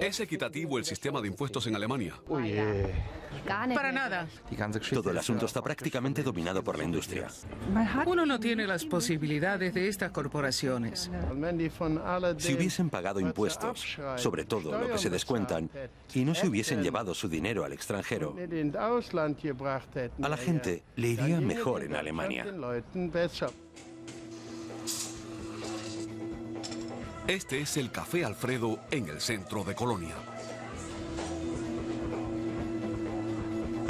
¿Es equitativo el sistema de impuestos en Alemania? Para nada. Todo el asunto está prácticamente dominado por la industria. Uno no tiene las posibilidades de estas corporaciones. Si hubiesen pagado impuestos, sobre todo lo que se descuentan, y no se hubiesen llevado su dinero al extranjero, a la gente le iría mejor en Alemania. Este es el Café Alfredo en el centro de Colonia.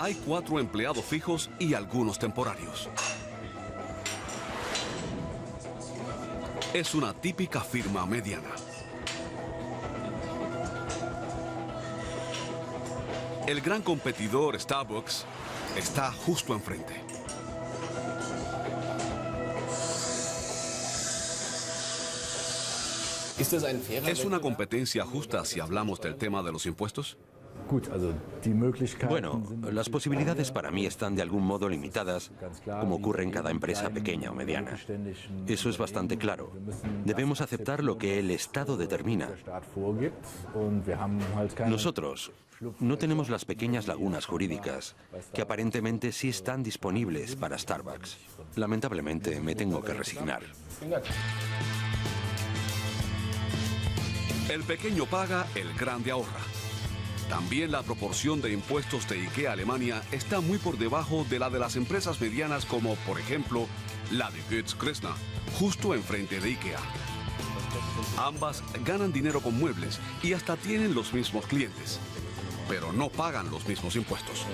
Hay 4 empleados fijos y algunos temporarios. Es una típica firma mediana. El gran competidor Starbucks está justo enfrente. ¿Es una competencia justa si hablamos del tema de los impuestos? Bueno, las posibilidades para mí están de algún modo limitadas, como ocurre en cada empresa pequeña o mediana. Eso es bastante claro. Debemos aceptar lo que el Estado determina. Nosotros no tenemos las pequeñas lagunas jurídicas que aparentemente sí están disponibles para Starbucks. Lamentablemente me tengo que resignar. El pequeño paga, el grande ahorra. También la proporción de impuestos de IKEA Alemania está muy por debajo de la de las empresas medianas como, por ejemplo, la de Götz Kressner, justo enfrente de IKEA. Ambas ganan dinero con muebles y hasta tienen los mismos clientes, pero no pagan los mismos impuestos.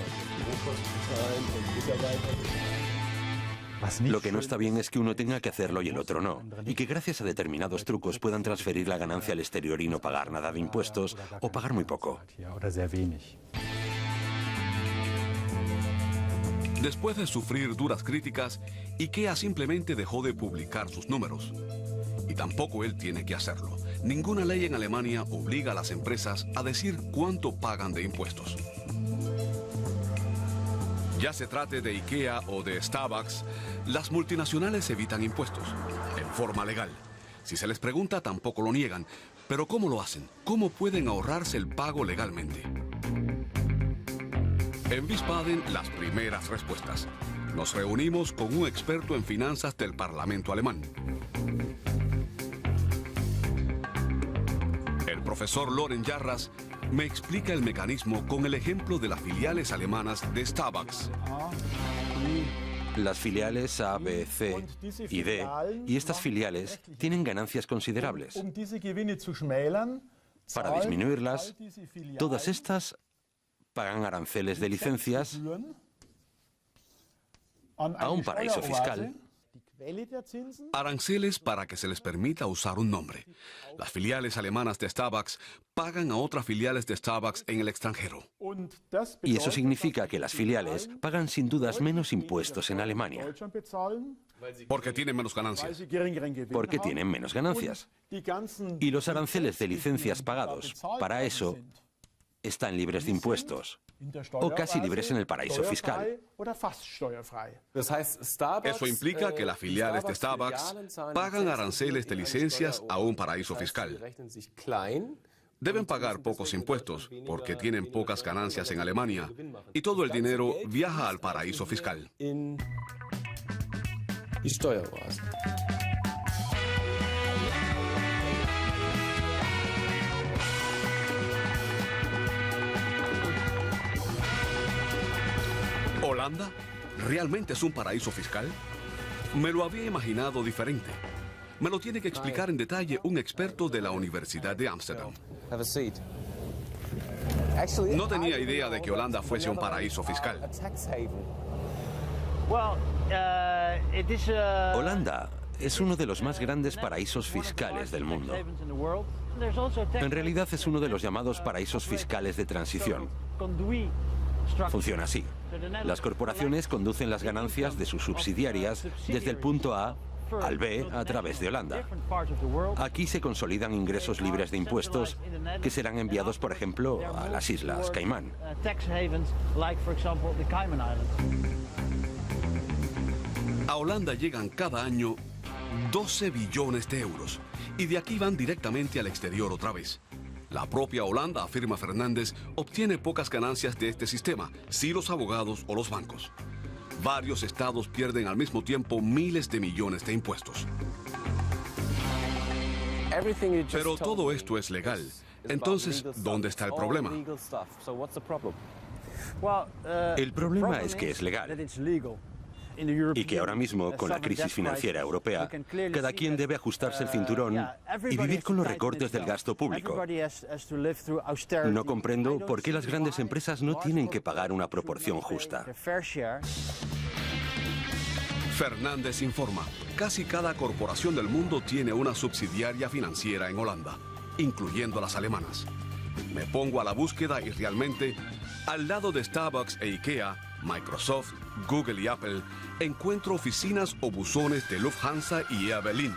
Lo que no está bien es que uno tenga que hacerlo y el otro no, y que gracias a determinados trucos puedan transferir la ganancia al exterior y no pagar nada de impuestos o pagar muy poco. Después de sufrir duras críticas, IKEA simplemente dejó de publicar sus números. Y tampoco él tiene que hacerlo. Ninguna ley en Alemania obliga a las empresas a decir cuánto pagan de impuestos. Ya se trate de IKEA o de Starbucks, las multinacionales evitan impuestos, en forma legal. Si se les pregunta, tampoco lo niegan. Pero ¿cómo lo hacen? ¿Cómo pueden ahorrarse el pago legalmente? En Wiesbaden, las primeras respuestas. Nos reunimos con un experto en finanzas del Parlamento alemán. El profesor Loren Jarras me explica el mecanismo con el ejemplo de las filiales alemanas de Starbucks. Las filiales A, B, C y D, y estas filiales tienen ganancias considerables. Para disminuirlas, todas estas pagan aranceles de licencias a un paraíso fiscal. Aranceles para que se les permita usar un nombre. Las filiales alemanas de Starbucks pagan a otras filiales de Starbucks en el extranjero. Y eso significa que las filiales pagan sin dudas menos impuestos en Alemania. Porque tienen menos ganancias. Porque tienen menos ganancias. Y los aranceles de licencias pagados para eso están libres de impuestos, o casi libres en el paraíso fiscal. Eso implica que las filiales de Starbucks pagan aranceles de licencias a un paraíso fiscal. Deben pagar pocos impuestos porque tienen pocas ganancias en Alemania y todo el dinero viaja al paraíso fiscal. ¿Holanda? ¿Realmente es un paraíso fiscal? Me lo había imaginado diferente. Me lo tiene que explicar en detalle un experto de la Universidad de Ámsterdam. No tenía idea de que Holanda fuese un paraíso fiscal. Holanda es uno de los más grandes paraísos fiscales del mundo. En realidad es uno de los llamados paraísos fiscales de transición. Funciona así. Las corporaciones conducen las ganancias de sus subsidiarias desde el punto A al B a través de Holanda. Aquí se consolidan ingresos libres de impuestos que serán enviados, por ejemplo, a las Islas Caimán. A Holanda llegan cada año 12 billones de euros y de aquí van directamente al exterior otra vez. La propia Holanda, afirma Fernández, obtiene pocas ganancias de este sistema, sí los abogados o los bancos. Varios estados pierden al mismo tiempo miles de millones de impuestos. Pero todo esto es legal. Entonces, ¿dónde está el problema? El problema es que es legal. Y que ahora mismo, con la crisis financiera europea, cada quien debe ajustarse el cinturón y vivir con los recortes del gasto público. No comprendo por qué las grandes empresas no tienen que pagar una proporción justa. Fernández informa, casi cada corporación del mundo tiene una subsidiaria financiera en Holanda, incluyendo las alemanas. Me pongo a la búsqueda y realmente, al lado de Starbucks e IKEA, Microsoft, Google y Apple, encuentro oficinas o buzones de Lufthansa y Air Berlin,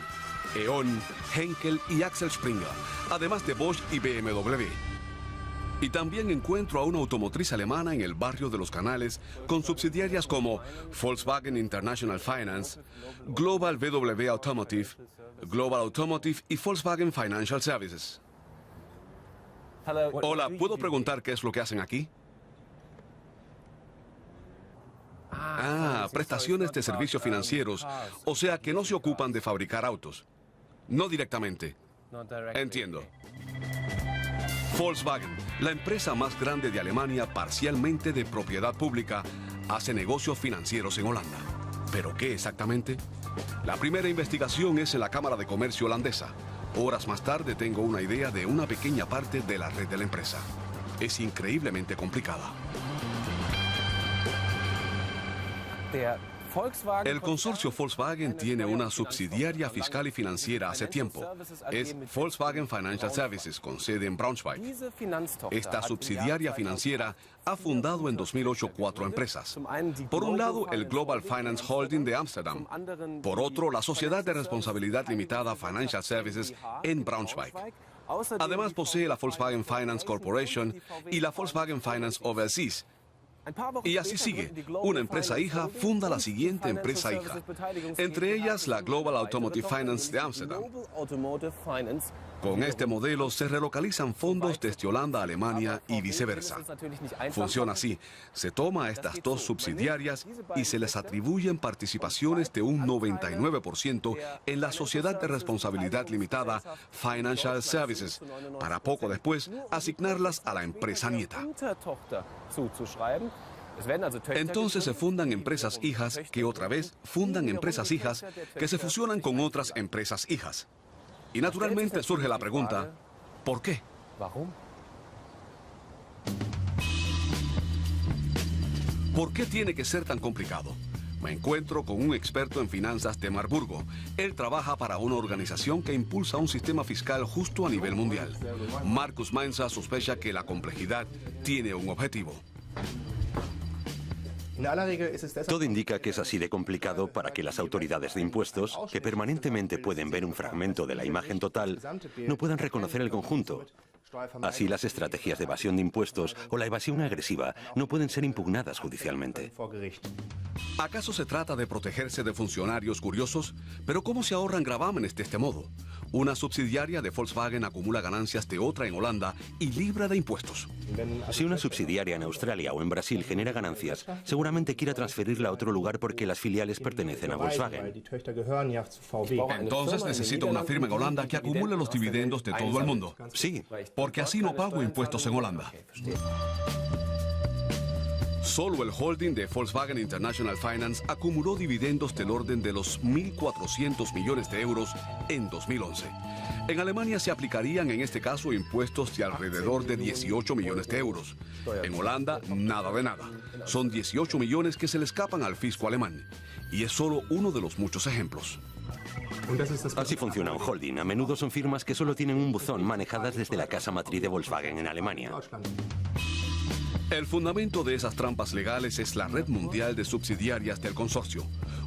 E.ON, Henkel y Axel Springer, además de Bosch y BMW. Y también encuentro a una automotriz alemana en el barrio de Los Canales con subsidiarias como Volkswagen International Finance, Global WW Automotive, Global Automotive y Volkswagen Financial Services. Hola, ¿puedo preguntar qué es lo que hacen aquí? Prestaciones de servicios financieros, o sea que no se ocupan de fabricar autos. No directamente. Entiendo. Volkswagen, la empresa más grande de Alemania parcialmente de propiedad pública, hace negocios financieros en Holanda. ¿Pero qué exactamente? La primera investigación es en la Cámara de Comercio holandesa. Horas más tarde tengo una idea de una pequeña parte de la red de la empresa. Es increíblemente complicada. El consorcio Volkswagen tiene una subsidiaria fiscal y financiera hace tiempo. Es Volkswagen Financial Services, con sede en Braunschweig. Esta subsidiaria financiera ha fundado en 2008 4 empresas. Por un lado, el Global Finance Holding de Ámsterdam. Por otro, la Sociedad de Responsabilidad Limitada Financial Services en Braunschweig. Además, posee la Volkswagen Finance Corporation y la Volkswagen Finance Overseas. Y así sigue. Una empresa hija funda la siguiente empresa hija. Entre ellas la Global Automotive Finance de Ámsterdam. Con este modelo se relocalizan fondos desde Holanda a Alemania y viceversa. Funciona así. Se toma a estas dos subsidiarias y se les atribuyen participaciones de un 99% en la Sociedad de Responsabilidad Limitada Financial Services, para poco después asignarlas a la empresa nieta. Entonces se fundan empresas hijas que otra vez fundan empresas hijas que se fusionan con otras empresas hijas. Y naturalmente surge la pregunta, ¿por qué? ¿Por qué tiene que ser tan complicado? Me encuentro con un experto en finanzas de Marburgo. Él trabaja para una organización que impulsa un sistema fiscal justo a nivel mundial. Marcus Mainza sospecha que la complejidad tiene un objetivo. Todo indica que es así de complicado para que las autoridades de impuestos, que permanentemente pueden ver un fragmento de la imagen total, no puedan reconocer el conjunto. Así, las estrategias de evasión de impuestos o la evasión agresiva no pueden ser impugnadas judicialmente. ¿Acaso se trata de protegerse de funcionarios curiosos? ¿Pero cómo se ahorran gravámenes de este modo? Una subsidiaria de Volkswagen acumula ganancias de otra en Holanda y libra de impuestos. Si una subsidiaria en Australia o en Brasil genera ganancias, seguramente quiera transferirla a otro lugar porque las filiales pertenecen a Volkswagen. Entonces necesito una firma en Holanda que acumule los dividendos de todo el mundo. Sí. Porque así no pago impuestos en Holanda. Solo el holding de Volkswagen International Finance acumuló dividendos del orden de los 1.400 millones de euros en 2011. En Alemania se aplicarían en este caso impuestos de alrededor de 18 millones de euros. En Holanda, nada de nada. Son 18 millones que se le escapan al fisco alemán. Y es solo uno de los muchos ejemplos. Así funciona un holding. A menudo son firmas que solo tienen un buzón, manejadas desde la casa matriz de Volkswagen en Alemania. El fundamento de esas trampas legales es la red mundial de subsidiarias del consorcio.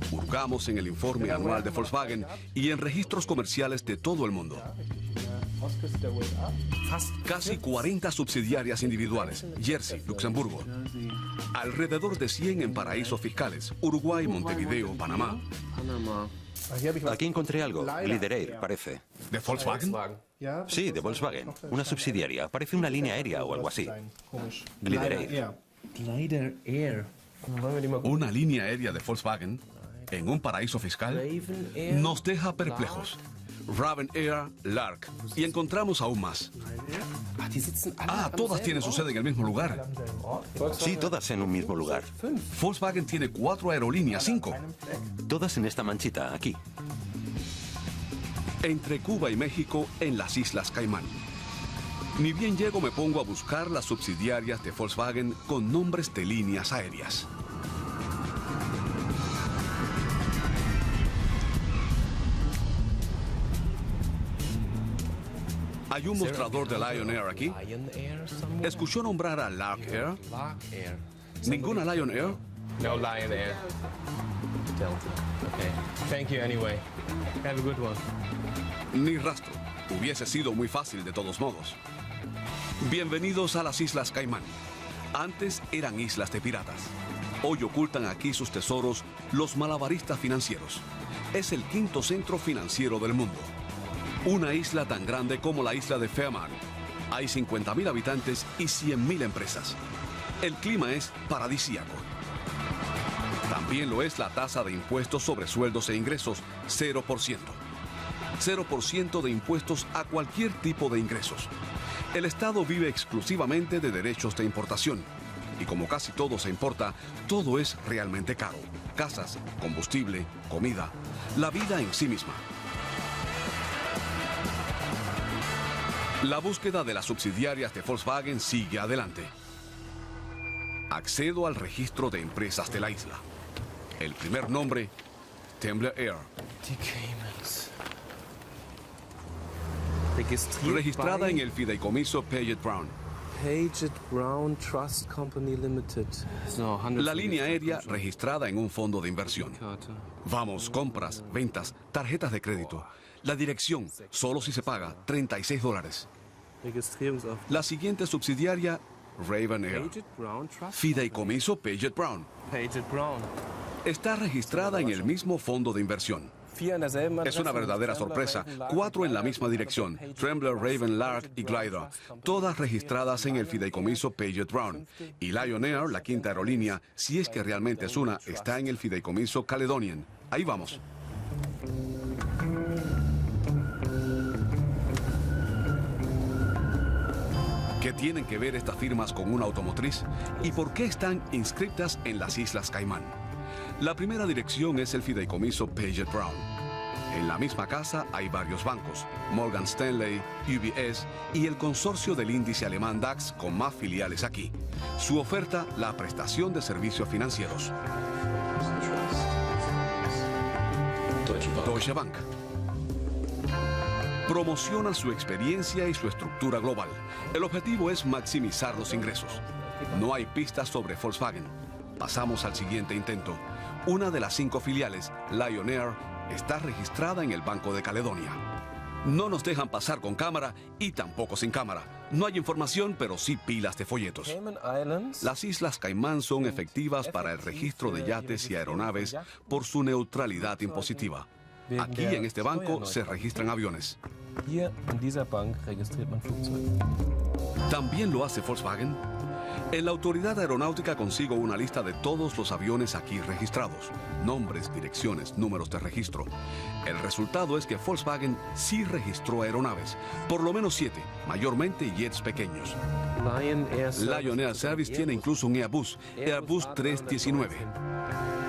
Hurgamos en el informe anual de Volkswagen y en registros comerciales de todo el mundo. Casi 40 subsidiarias individuales, Jersey, Luxemburgo. Alrededor de 100 en paraísos fiscales, Uruguay, Montevideo, Panamá. Aquí encontré algo. Glider Air, parece. ¿De Volkswagen? Sí, de Volkswagen. Una subsidiaria. Parece una línea aérea o algo así. Glider Air. Glider Air. Una línea aérea de Volkswagen en un paraíso fiscal nos deja perplejos. Raven Air, Lark. Y encontramos aún más. Todas tienen su sede en el mismo lugar. Sí, todas en un mismo lugar. Volkswagen tiene 4 aerolíneas, 5. Todas en esta manchita, aquí. Entre Cuba y México, en las Islas Caimán. Ni bien llego, me pongo a buscar las subsidiarias de Volkswagen con nombres de líneas aéreas. ¿Hay un mostrador de Lion Air aquí? ¿Escuchó nombrar a Lark Air? ¿Ninguna Lion Air? No Lion Air. Delta. Okay. Thank you anyway. Have a good one. Ni rastro. Hubiese sido muy fácil de todos modos. Bienvenidos a las Islas Caimán. Antes eran islas de piratas. Hoy ocultan aquí sus tesoros los malabaristas financieros. Es el 5º centro financiero del mundo. Una isla tan grande como la isla de Fehmarn. Hay 50.000 habitantes y 100.000 empresas. El clima es paradisíaco. También lo es la tasa de impuestos sobre sueldos e ingresos, 0%. 0% de impuestos a cualquier tipo de ingresos. El Estado vive exclusivamente de derechos de importación. Y como casi todo se importa, todo es realmente caro. Casas, combustible, comida, la vida en sí misma. La búsqueda de las subsidiarias de Volkswagen sigue adelante. Accedo al registro de empresas de la isla. El primer nombre, Tembler Air. Registrada en el fideicomiso Paget Brown. Paget Brown Trust Company Limited. La línea aérea registrada en un fondo de inversión. Vamos, compras, ventas, tarjetas de crédito. La dirección, solo si se paga, $36. La siguiente subsidiaria, Raven Air. Fideicomiso Paget Brown. Está registrada en el mismo fondo de inversión. Es una verdadera sorpresa. 4 en la misma dirección. Trembler, Raven, Lark y Glider. Todas registradas en el fideicomiso Paget Brown. Y Lion Air, la 5ª aerolínea, si es que realmente es una, está en el fideicomiso Caledonian. Ahí vamos. ¿Qué tienen que ver estas firmas con una automotriz? ¿Y por qué están inscritas en las Islas Caimán? La primera dirección es el fideicomiso Paget Brown. En la misma casa hay varios bancos, Morgan Stanley, UBS y el consorcio del índice alemán DAX con más filiales aquí. Su oferta, la prestación de servicios financieros. Deutsche Bank. Promociona su experiencia y su estructura global. El objetivo es maximizar los ingresos. No hay pistas sobre Volkswagen. Pasamos al siguiente intento. Una de las 5 filiales, Lion Air, está registrada en el Banco de Caledonia. No nos dejan pasar con cámara y tampoco sin cámara. No hay información, pero sí pilas de folletos. Las Islas Caimán son efectivas para el registro de yates y aeronaves por su neutralidad impositiva. Aquí en este banco se registran aviones. ¿También lo hace Volkswagen? En la autoridad aeronáutica consigo una lista de todos los aviones aquí registrados. Nombres, direcciones, números de registro. El resultado es que Volkswagen sí registró aeronaves. Por lo menos 7, mayormente jets pequeños. Lion Air Service tiene incluso un Airbus 319.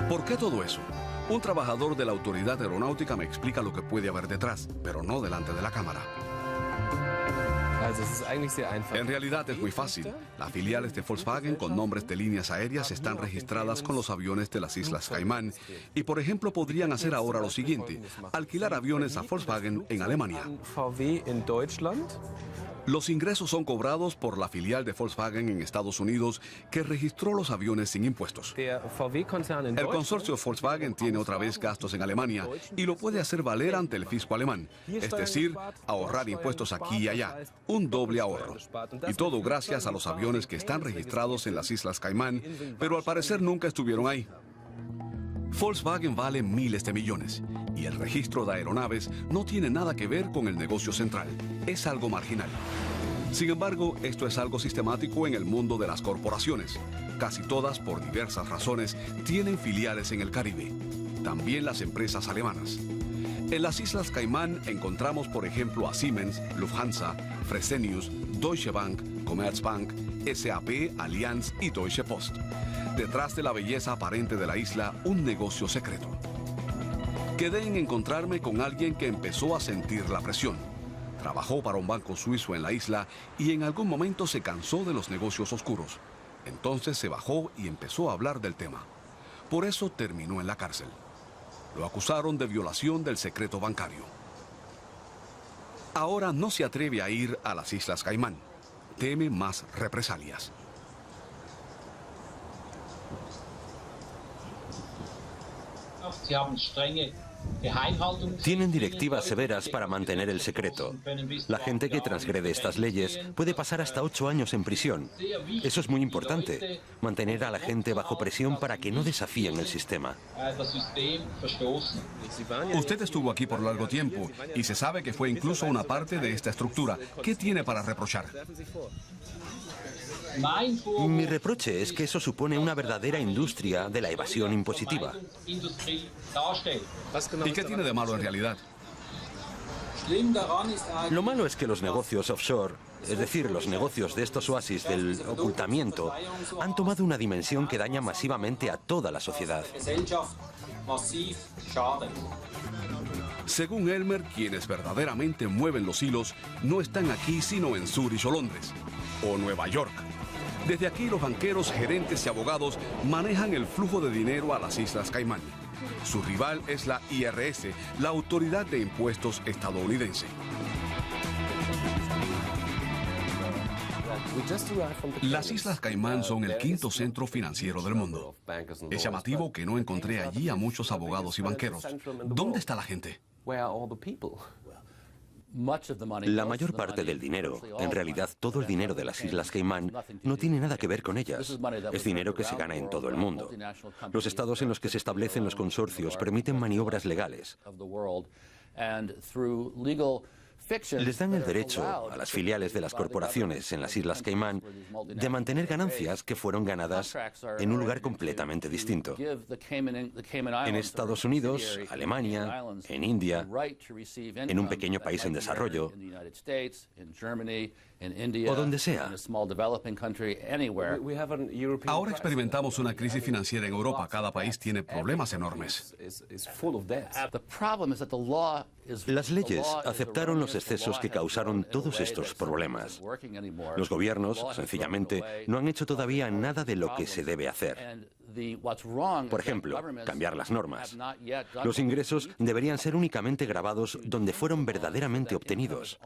¿Por qué todo eso? Un trabajador de la autoridad aeronáutica me explica lo que puede haber detrás, pero no delante de la cámara. En realidad es muy fácil. Las filiales de Volkswagen con nombres de líneas aéreas están registradas con los aviones de las Islas Caimán y, por ejemplo, podrían hacer ahora lo siguiente: alquilar aviones a Volkswagen en Alemania. Los ingresos son cobrados por la filial de Volkswagen en Estados Unidos que registró los aviones sin impuestos. El consorcio Volkswagen tiene otra vez gastos en Alemania y lo puede hacer valer ante el fisco alemán, es decir, ahorrar impuestos aquí y allá, un doble ahorro. Y todo gracias a los aviones que están registrados en las Islas Caimán, pero al parecer nunca estuvieron ahí. Volkswagen vale miles de millones y el registro de aeronaves no tiene nada que ver con el negocio central. Es algo marginal. Sin embargo, esto es algo sistemático en el mundo de las corporaciones. Casi todas, por diversas razones, tienen filiales en el Caribe. También las empresas alemanas. En las Islas Caimán encontramos, por ejemplo, a Siemens, Lufthansa, Fresenius, Deutsche Bank, Commerzbank, SAP, Allianz y Deutsche Post. Detrás de la belleza aparente de la isla, un negocio secreto. Quedé en encontrarme con alguien que empezó a sentir la presión. Trabajó para un banco suizo en la isla y en algún momento se cansó de los negocios oscuros. Entonces se bajó y empezó a hablar del tema. Por eso terminó en la cárcel. Lo acusaron de violación del secreto bancario. Ahora no se atreve a ir a las Islas Caimán. Teme más represalias. Tienen directivas severas para mantener el secreto. La gente que transgrede estas leyes puede pasar hasta 8 años en prisión. Eso es muy importante, mantener a la gente bajo presión para que no desafíen el sistema. Usted estuvo aquí por largo tiempo y se sabe que fue incluso una parte de esta estructura. ¿Qué tiene para reprochar? Mi reproche es que eso supone una verdadera industria de la evasión impositiva. ¿Y qué tiene de malo en realidad? Lo malo es que los negocios offshore, es decir, los negocios de estos oasis del ocultamiento, han tomado una dimensión que daña masivamente a toda la sociedad. Según Elmer, quienes verdaderamente mueven los hilos no están aquí sino en Zúrich o Londres, o Nueva York. Desde aquí los banqueros, gerentes y abogados manejan el flujo de dinero a las Islas Caimán. Su rival es la IRS, la Autoridad de Impuestos estadounidense. Las Islas Caimán son el quinto centro financiero del mundo. Es llamativo que no encontré allí a muchos abogados y banqueros. ¿Dónde está la gente? La mayor parte del dinero, en realidad todo el dinero de las Islas Caimán, no tiene nada que ver con ellas. Es dinero que se gana en todo el mundo. Los estados en los que se establecen los consorcios permiten maniobras legales. Les dan el derecho a las filiales de las corporaciones en las Islas Caimán de mantener ganancias que fueron ganadas en un lugar completamente distinto. En Estados Unidos, Alemania, en India, en un pequeño país en desarrollo, o donde sea. Ahora experimentamos una crisis financiera en Europa. Cada país tiene problemas enormes. Las leyes aceptaron los excesos que causaron todos estos problemas. Los gobiernos, sencillamente, no han hecho todavía nada de lo que se debe hacer. Por ejemplo, cambiar las normas. Los ingresos deberían ser únicamente grabados donde fueron verdaderamente obtenidos.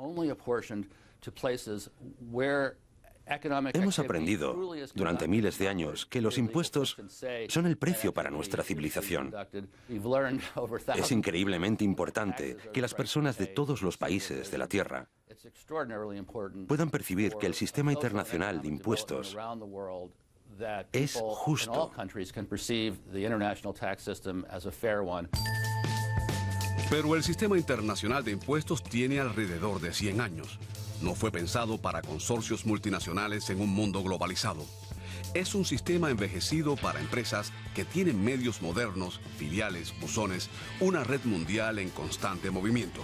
Hemos aprendido durante miles de años que los impuestos son el precio para nuestra civilización. Es increíblemente importante que las personas de todos los países de la Tierra puedan percibir que el sistema internacional de impuestos es justo. Pero el sistema internacional de impuestos tiene alrededor de 100 años. No fue pensado para consorcios multinacionales en un mundo globalizado. Es un sistema envejecido para empresas que tienen medios modernos, filiales, buzones, una red mundial en constante movimiento.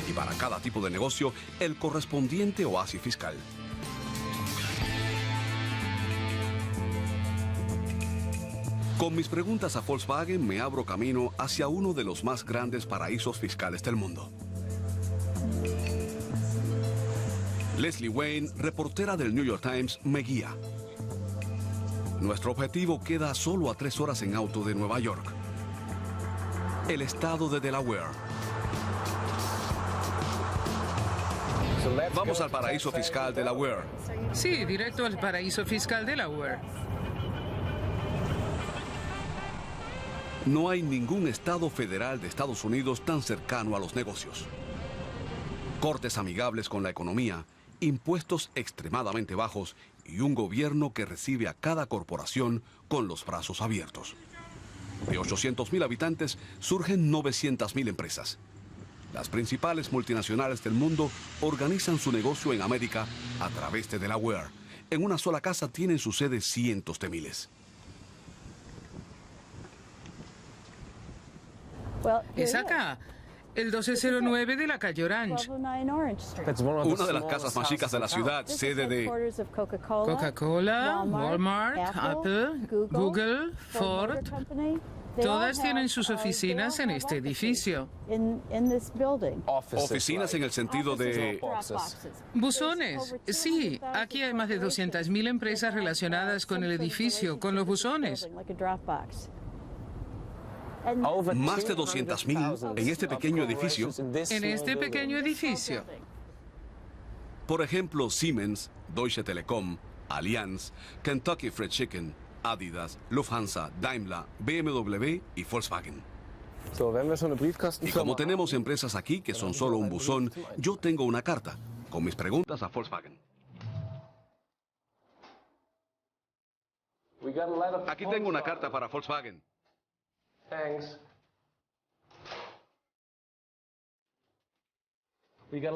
Y para cada tipo de negocio, el correspondiente oasis fiscal. Con mis preguntas a Volkswagen me abro camino hacia uno de los más grandes paraísos fiscales del mundo. Leslie Wayne, reportera del New York Times, me guía. Nuestro objetivo queda solo a 3 horas en auto de Nueva York. El estado de Delaware. Vamos al paraíso fiscal de Delaware. Sí, directo al paraíso fiscal de Delaware. No hay ningún estado federal de Estados Unidos tan cercano a los negocios. Cortes amigables con la economía, impuestos extremadamente bajos y un gobierno que recibe a cada corporación con los brazos abiertos. De 800.000 habitantes surgen 900.000 empresas. Las principales multinacionales del mundo organizan su negocio en América a través de Delaware. En una sola casa tienen su sede cientos de miles. Es acá, el 1209 de la calle Orange. Una de las casas más chicas de la ciudad, sede de Coca-Cola, Walmart, Apple, Google, Ford. Todas tienen sus oficinas en este edificio. oficinas en el sentido de... Buzones. Sí, aquí hay más de 200.000 empresas relacionadas con el edificio, con los buzones. Más de 200.000 en este pequeño edificio. En este pequeño edificio. Por ejemplo, Siemens, Deutsche Telekom, Allianz, Kentucky Fried Chicken, Adidas, Lufthansa, Daimler, BMW y Volkswagen. Y como tenemos empresas aquí que son solo un buzón, yo tengo una carta con mis preguntas a Volkswagen. Aquí tengo una carta para Volkswagen.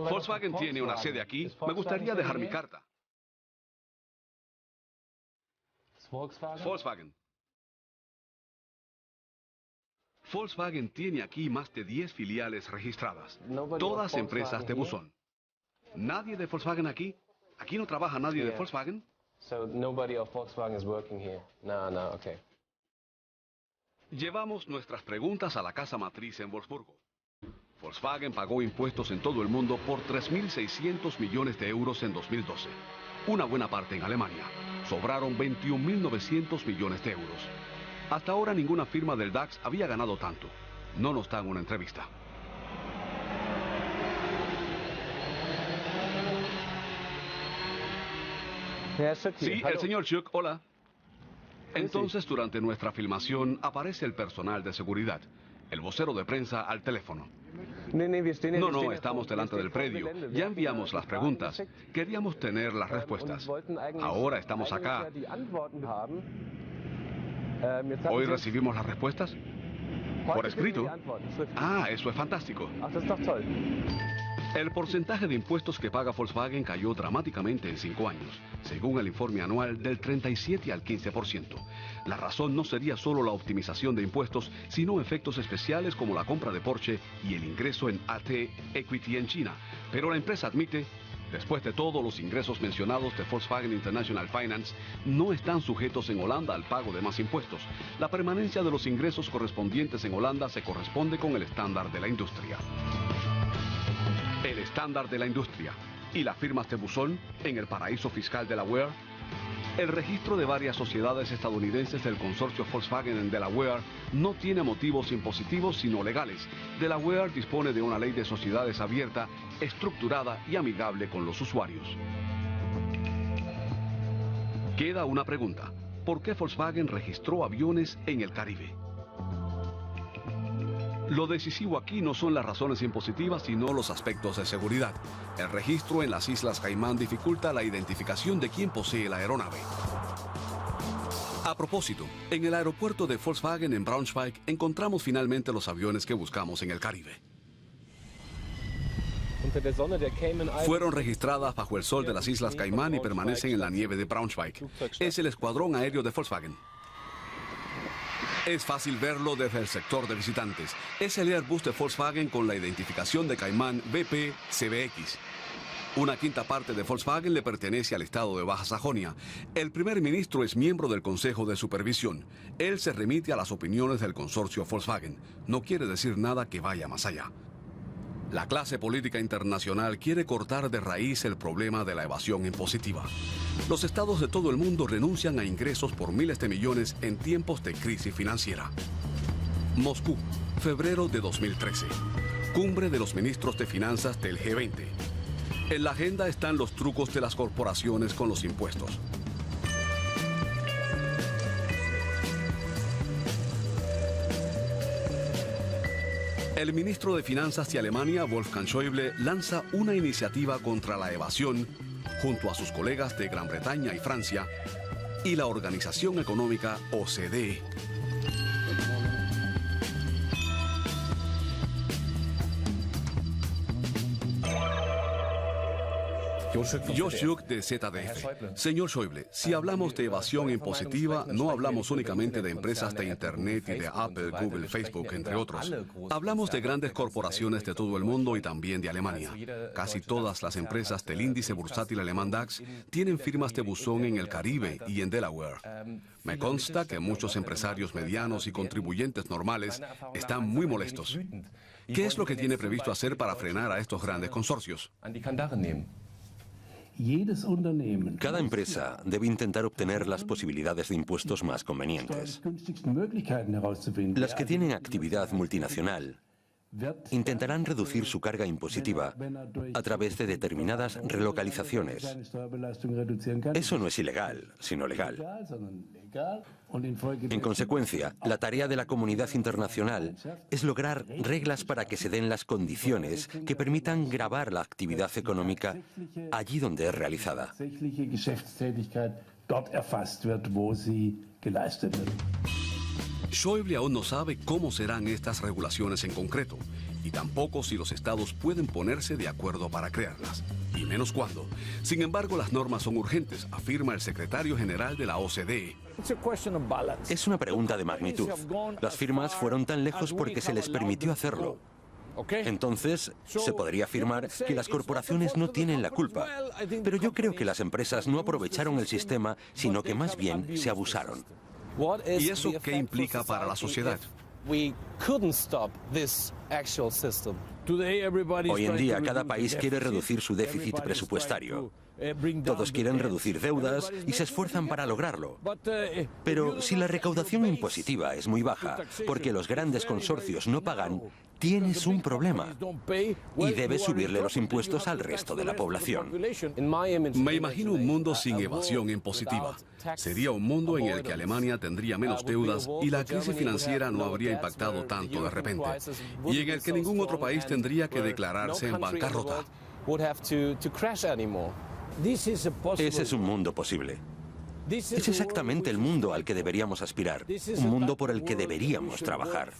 Volkswagen tiene una sede aquí. Me gustaría dejar mi carta. Volkswagen. Volkswagen tiene aquí más de 10 filiales registradas, todas empresas de buzón. ¿Nadie de Volkswagen aquí? ¿Aquí no trabaja nadie de Volkswagen? Llevamos nuestras preguntas a la casa matriz en Wolfsburgo. Volkswagen pagó impuestos en todo el mundo por 3.600 millones de euros en 2012. Una buena parte en Alemania. Sobraron 21.900 millones de euros. Hasta ahora ninguna firma del DAX había ganado tanto. No nos dan una entrevista. Sí, el señor Schuck, hola. Entonces, durante nuestra filmación, aparece el personal de seguridad, el vocero de prensa al teléfono. No, estamos delante del predio. Ya enviamos las preguntas. Queríamos tener las respuestas. Ahora estamos acá. ¿Hoy recibimos las respuestas? ¿Por escrito? Ah, eso es fantástico. El porcentaje de impuestos que paga Volkswagen cayó dramáticamente en 5 años, según el informe anual del 37 al 15%. La razón no sería solo la optimización de impuestos, sino efectos especiales como la compra de Porsche y el ingreso en AT Equity en China. Pero la empresa admite, después de todo, los ingresos mencionados de Volkswagen International Finance no están sujetos en Holanda al pago de más impuestos. La permanencia de los ingresos correspondientes en Holanda se corresponde con el estándar de la industria. El estándar de la industria y las firmas de buzón en el paraíso fiscal Delaware. El registro de varias sociedades estadounidenses del consorcio Volkswagen en Delaware no tiene motivos impositivos sino legales. Delaware dispone de una ley de sociedades abierta, estructurada y amigable con los usuarios. Queda una pregunta. ¿Por qué Volkswagen registró aviones en el Caribe? Lo decisivo aquí no son las razones impositivas, sino los aspectos de seguridad. El registro en las Islas Caimán dificulta la identificación de quién posee la aeronave. A propósito, en el aeropuerto de Volkswagen en Braunschweig encontramos finalmente los aviones que buscamos en el Caribe. Fueron registradas bajo el sol de las Islas Caimán y permanecen en la nieve de Braunschweig. Es el escuadrón aéreo de Volkswagen. Es fácil verlo desde el sector de visitantes. Es el Airbus de Volkswagen con la identificación de Caimán BP-CBX. Una quinta parte de Volkswagen le pertenece al estado de Baja Sajonia. El primer ministro es miembro del Consejo de Supervisión. Él se remite a las opiniones del consorcio Volkswagen. No quiere decir nada que vaya más allá. La clase política internacional quiere cortar de raíz el problema de la evasión impositiva. Los estados de todo el mundo renuncian a ingresos por miles de millones en tiempos de crisis financiera. Moscú, febrero de 2013. Cumbre de los ministros de finanzas del G20. En la agenda están los trucos de las corporaciones con los impuestos. El ministro de Finanzas de Alemania, Wolfgang Schäuble, lanza una iniciativa contra la evasión junto a sus colegas de Gran Bretaña y Francia y la Organización Económica OCDE. Joshuk de ZDF. Señor Schäuble, si hablamos de evasión impositiva, no hablamos únicamente de empresas de Internet y de Apple, Google, Facebook, entre otros. Hablamos de grandes corporaciones de todo el mundo y también de Alemania. Casi todas las empresas del índice bursátil alemán DAX tienen firmas de buzón en el Caribe y en Delaware. Me consta que muchos empresarios medianos y contribuyentes normales están muy molestos. ¿Qué es lo que tiene previsto hacer para frenar a estos grandes consorcios? Cada empresa debe intentar obtener las posibilidades de impuestos más convenientes. Las que tienen actividad multinacional intentarán reducir su carga impositiva a través de determinadas relocalizaciones. Eso no es ilegal, sino legal. En consecuencia, la tarea de la comunidad internacional es lograr reglas para que se den las condiciones que permitan gravar la actividad económica allí donde es realizada. Schäuble aún no sabe cómo serán estas regulaciones en concreto, y tampoco si los estados pueden ponerse de acuerdo para crearlas, y menos cuándo. Sin embargo, las normas son urgentes, afirma el secretario general de la OCDE. Es una pregunta de magnitud. Las firmas fueron tan lejos porque se les permitió hacerlo. Entonces, se podría afirmar que las corporaciones no tienen la culpa, pero yo creo que las empresas no aprovecharon el sistema, sino que más bien se abusaron. ¿Y eso qué implica para la sociedad? Hoy en día cada país quiere reducir su déficit presupuestario. Todos quieren reducir deudas y se esfuerzan para lograrlo. Pero si la recaudación impositiva es muy baja, porque los grandes consorcios no pagan, tienes un problema. Y debes subirle los impuestos al resto de la población. Me imagino un mundo sin evasión impositiva. Sería un mundo en el que Alemania tendría menos deudas y la crisis financiera no habría impactado tanto de repente. Y en el que ningún otro país tendría que declararse en bancarrota. Ese es un mundo posible. Es exactamente el mundo al que deberíamos aspirar, un mundo por el que deberíamos trabajar.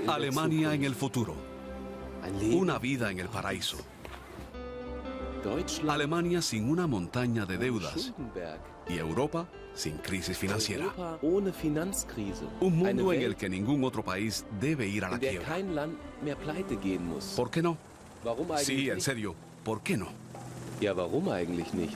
Alemania en el futuro. Una vida en el paraíso. Alemania sin una montaña de deudas. Y Europa sin crisis financiera. Un mundo en el que ningún otro país debe ir a la quiebra. ¿Por qué no? Sí, en serio, ¿por qué no? Ja, warum eigentlich nicht?